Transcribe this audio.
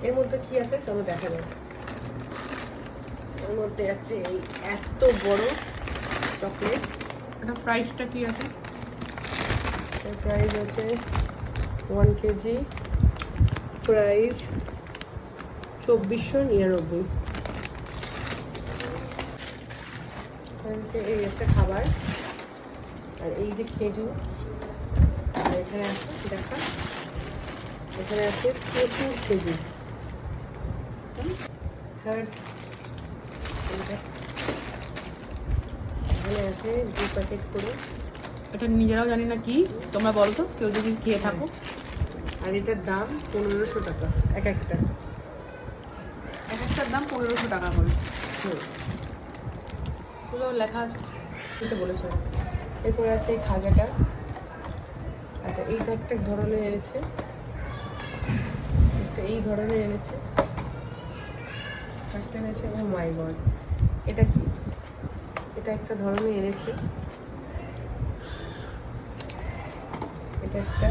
এর মধ্যে কি আছে চলো দেখা যাক। এর মধ্যে আছে এই এত বড় চকলেট। এটা প্রাইসটা কি আছে? এর প্রাইস আছে 1 কেজি, প্রাইস 2499। এই একটা খাবার, আর এই যে খেজুর, আর এখানে আছে দেখা, এখানে আছে প্রচুর খেজুর। থার্ড এখানে আছে 2 প্যাকেট করে। এটা নিজেরাও জানি না কি, তোমরা বলো তো কেউ যদি খেয়ে থাকো। আর এটার দাম 1500 টাকা এক একটা। এক একটার দাম 1500 টাকা করে। হুম, পুরো লেখা আছে। এটা বলেছে। এরপরে আছে এই খাজাটা। আচ্ছা, এইটা একটা ধরনের এনেছে, এটা এই ধরনের এনেছে। একটা এনেছে, ও মাই গড, এটা কি? এটা একটা ধরনের এনেছে, এটা একটা